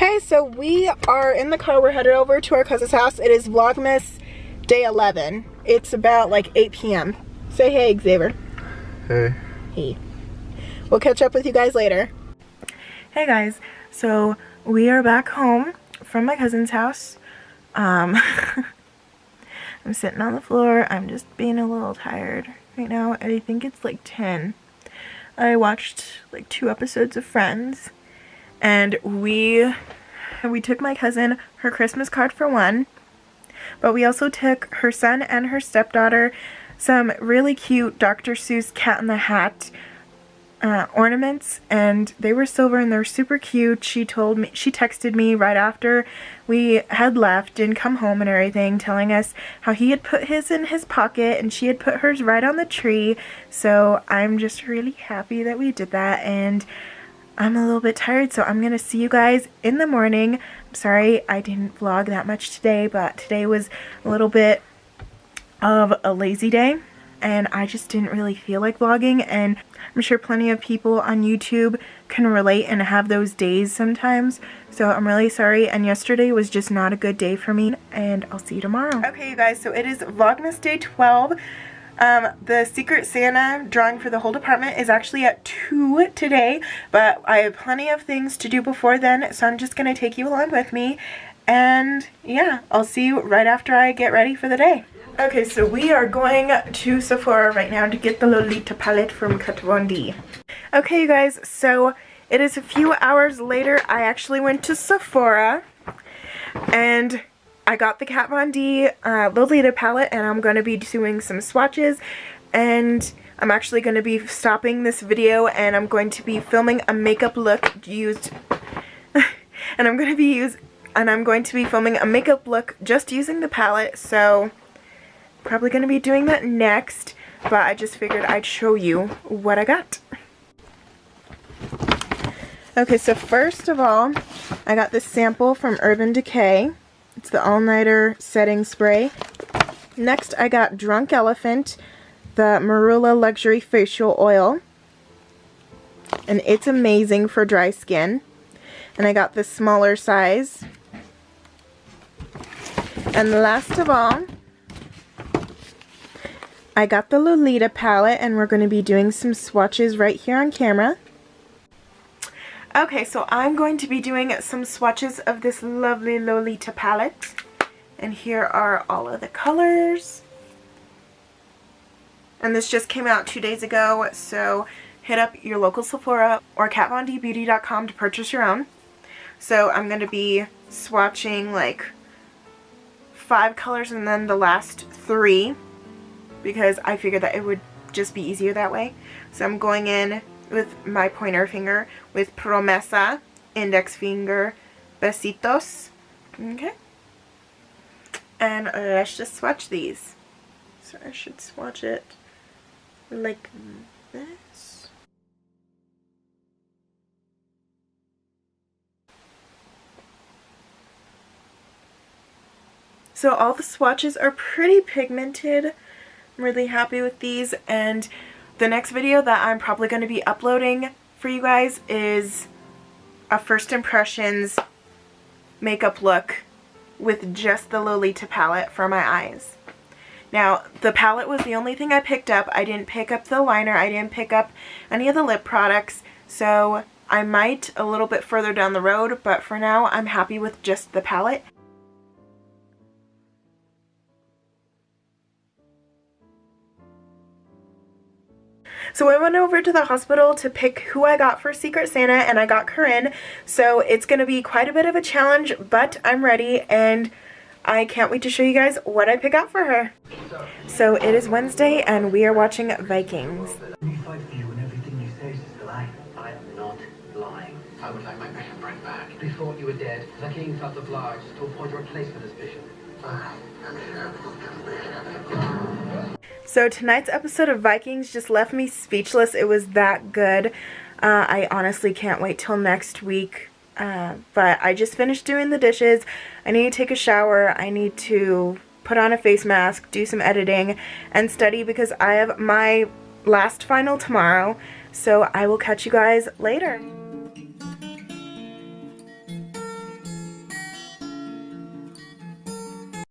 Hey, so we are in the car. We're headed over to our cousin's house. It is Vlogmas day 11. It's about like 8 p.m. Say hey, Xavier. Hey. Hey. We'll catch up with you guys later. Hey guys, so we are back home from my cousin's house. I'm sitting on the floor. I'm just being a little tired right now. I think it's like 10. I watched like 2 episodes of Friends. And we took my cousin her Christmas card for one, but we also took her son and her stepdaughter some really cute Dr. Seuss Cat in the Hat ornaments, and they were silver and they're super cute. She texted me right after we had left and come home and everything, telling us how he had put his in his pocket and she had put hers right on the tree. So I'm just really happy that we did that, and I'm a little bit tired, so I'm gonna see you guys in the morning. I'm sorry I didn't vlog that much today, but today was a little bit of a lazy day and I just didn't really feel like vlogging, and I'm sure plenty of people on YouTube can relate and have those days sometimes. So I'm really sorry, and yesterday was just not a good day for me, and I'll see you tomorrow. Okay, you guys, so it is Vlogmas day 12. The Secret Santa drawing for the whole department is actually at 2 today, but I have plenty of things to do before then, so I'm just going to take you along with me, and yeah, I'll see you right after I get ready for the day. Okay, so we are going to Sephora right now to get the Lolita Palette from Kat Von D. Okay, you guys, so it is a few hours later. I actually went to Sephora, and I got the Kat Von D Lolita palette, and I'm going to be doing some swatches, and I'm actually going to be stopping this video and I'm going to be filming a makeup look used and I'm going to be filming a makeup look just using the palette, so probably going to be doing that next, but I just figured I'd show you what I got. Okay, so first of all, I got this sample from Urban Decay. It's the all-nighter setting spray. Next, I got Drunk Elephant, the Marula Luxury Facial Oil. And it's amazing for dry skin. And I got the smaller size. And last of all, I got the Lolita palette, and we're going to be doing some swatches right here on camera. Okay, so I'm going to be doing some swatches of this lovely Lolita palette. And here are all of the colors. And this just came out 2 days ago, so hit up your local Sephora or katvondbeauty.com to purchase your own. So I'm going to be swatching like 5 colors and then the last 3, because I figured that it would just be easier that way. So I'm going in with my pointer finger with Promesa, index finger, Besitos. Okay. And let's just swatch these. So I should swatch it like this. So all the swatches are pretty pigmented. I'm really happy with these, and the next video that I'm probably going to be uploading for you guys is a first impressions makeup look with just the Lolita palette for my eyes. Now, the palette was the only thing I picked up. I didn't pick up the liner. I didn't pick up any of the lip products. So I might a little bit further down the road, but for now I'm happy with just the palette. So I went over to the hospital to pick who I got for Secret Santa, and I got Corinne. So it's going to be quite a bit of a challenge, but I'm ready, and I can't wait to show you guys what I pick out for her. So it is Wednesday, and we are watching Vikings. You fight for you and everything you say is a lie. I am not lying. I would like my bishopric back. Before you were dead, the king felt obliged to appoint a replacement as bishop. So tonight's episode of Vikings just left me speechless. It was that good. I honestly can't wait till next week. But I just finished doing the dishes. I need to take a shower. I need to put on a face mask, do some editing, and study because I have my last final tomorrow. So I will catch you guys later.